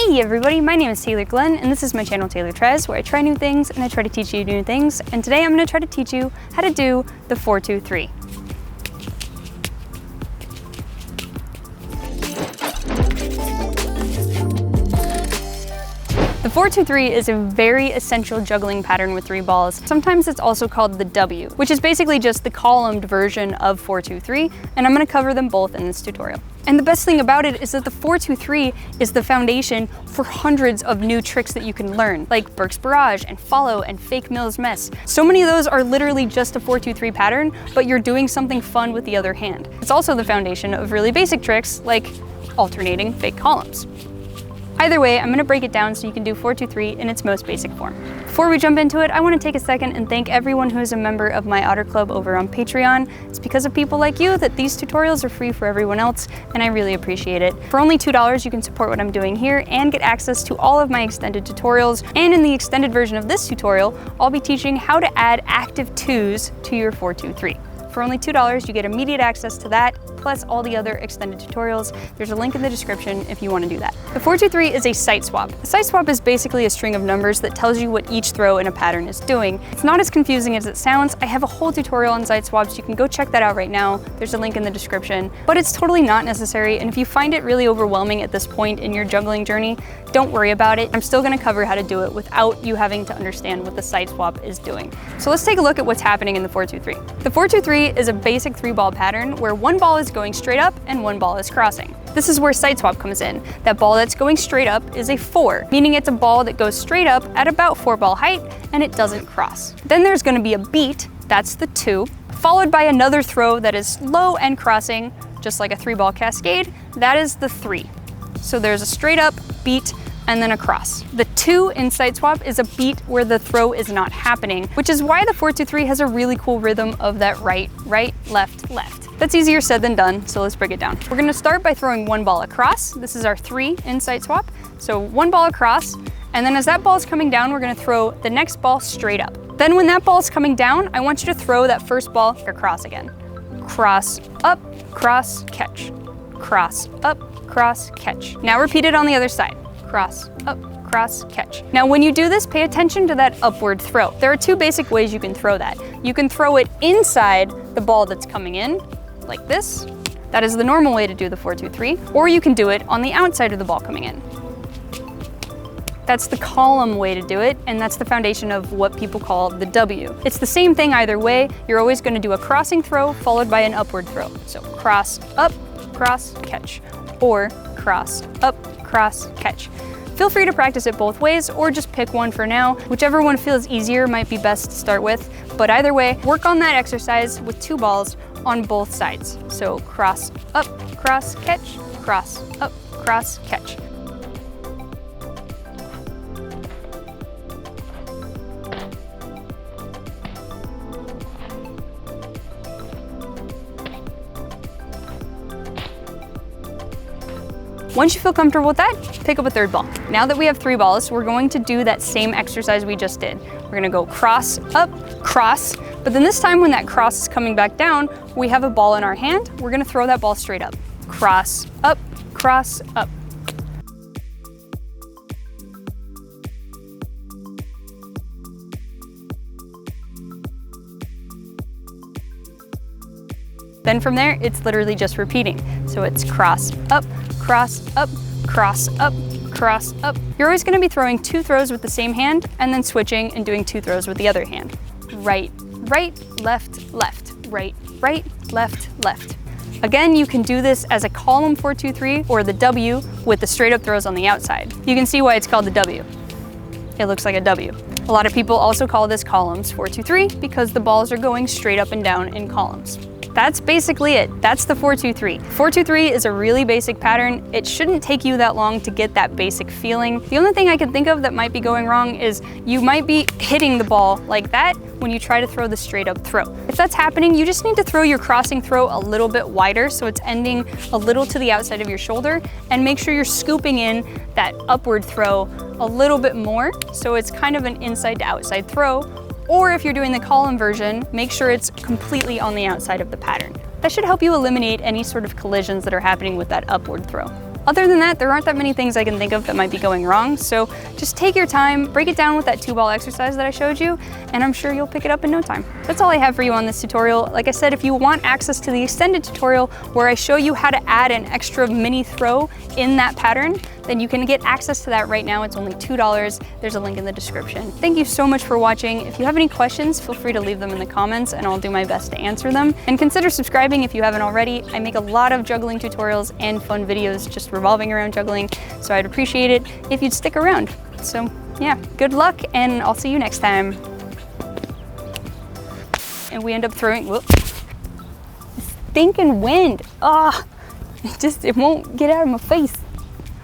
Hey everybody, my name is Taylor Glenn and this is my channel Taylor Trez, where I try new things and I try to teach you new things, and today I'm going to try to teach you how to do the 4-2-3. The 4-2-3 is a very essential juggling pattern with 3 balls. Sometimes it's also called the W, which is basically just the columned version of 4-2-3, and I'm going to cover them both in this tutorial. And the best thing about it is that the 4-2-3 is the foundation for hundreds of new tricks that you can learn, like Burke's Barrage and Follow and Fake Mills Mess. So many of those are literally just a 4-2-3 pattern, but you're doing something fun with the other hand. It's also the foundation of really basic tricks like alternating fake columns. Either way, I'm going to break it down so you can do 4-2-3 in its most basic form. Before we jump into it, I want to take a second and thank everyone who is a member of my Otter Club over on Patreon. It's because of people like you that these tutorials are free for everyone else, and I really appreciate it. For only $2, you can support what I'm doing here and get access to all of my extended tutorials. And in the extended version of this tutorial, I'll be teaching how to add active 2s to your 4-2-3. For only $2, you get immediate access to that, plus all the other extended tutorials. There's a link in the description if you want to do that. The 4-2-3 is a Siteswap. A Siteswap is basically a string of numbers that tells you what each throw in a pattern is doing. It's not as confusing as it sounds. I have a whole tutorial on Siteswaps. You can go check that out right now. There's a link in the description, but it's totally not necessary. And if you find it really overwhelming at this point in your juggling journey, don't worry about it. I'm still going to cover how to do it without you having to understand what the Siteswap is doing. So let's take a look at what's happening in the 4-2-3. The 4-2-3 is a basic 3-ball pattern where one ball is going straight up and one ball is crossing. This is where Siteswap comes in. That ball that's going straight up is a 4, meaning it's a ball that goes straight up at about 4-ball height and it doesn't cross. Then there's going to be a beat, that's the 2, followed by another throw that is low and crossing, just like a 3-ball cascade, that is the 3. So there's a straight up, beat, and then a cross. The 2 in Siteswap is a beat where the throw is not happening, which is why the 4-2-3 has a really cool rhythm of that right, right, left, left. That's easier said than done, so let's break it down. We're gonna start by throwing one ball across. This is our 3 in Siteswap. So one ball across, and then as that ball is coming down, we're gonna throw the next ball straight up. Then when that ball is coming down, I want you to throw that first ball across again. Cross, up, cross, catch. Cross, up, cross, catch. Now repeat it on the other side. Cross, up, cross, catch. Now when you do this, pay attention to that upward throw. There are 2 basic ways you can throw that. You can throw it inside the ball that's coming in, like this. That is the normal way to do the 4-2-3. Or you can do it on the outside of the ball coming in. That's the column way to do it, and that's the foundation of what people call the W. It's the same thing either way. You're always going to do a crossing throw followed by an upward throw. So cross, up, cross, catch. Or cross, up, cross, catch. Feel free to practice it both ways or just pick one for now. Whichever one feels easier might be best to start with, but either way, work on that exercise with 2 balls on both sides. So cross, up, cross, catch, cross, up, cross, catch. Once you feel comfortable with that, pick up a 3rd ball. Now that we have 3 balls, we're going to do that same exercise we just did. We're gonna go cross, up, cross, but then this time when that cross is coming back down, we have a ball in our hand, we're gonna throw that ball straight up. Cross, up, cross, up. Then from there, it's literally just repeating. So it's cross, up, cross, up, cross, up, cross, up. You're always gonna be throwing 2 throws with the same hand and then switching and doing 2 throws with the other hand. Right, right, left, left, right, right, left, left. Again, you can do this as a column 4-2-3 or the W with the straight up throws on the outside. You can see why it's called the W. It looks like a W. A lot of people also call this columns 4-2-3 because the balls are going straight up and down in columns. That's basically it. That's the 4-2-3. 4-2-3 is a really basic pattern. It shouldn't take you that long to get that basic feeling. The only thing I can think of that might be going wrong is you might be hitting the ball like that when you try to throw the straight up throw. If that's happening, you just need to throw your crossing throw a little bit wider so it's ending a little to the outside of your shoulder, and make sure you're scooping in that upward throw a little bit more so it's kind of an inside to outside throw. Or if you're doing the column version, make sure it's completely on the outside of the pattern. That should help you eliminate any sort of collisions that are happening with that upward throw. Other than that, there aren't that many things I can think of that might be going wrong, so just take your time, break it down with that 2-ball exercise that I showed you, and I'm sure you'll pick it up in no time. That's all I have for you on this tutorial. Like I said, if you want access to the extended tutorial where I show you how to add an extra mini throw in that pattern, then you can get access to that right now. It's only $2. There's a link in the description. Thank you so much for watching. If you have any questions, feel free to leave them in the comments and I'll do my best to answer them. And consider subscribing if you haven't already. I make a lot of juggling tutorials and fun videos just revolving around juggling, so I'd appreciate it if you'd stick around. So yeah, good luck and I'll see you next time. And we end up throwing, whoop, stinking wind. Ah, it won't get out of my face.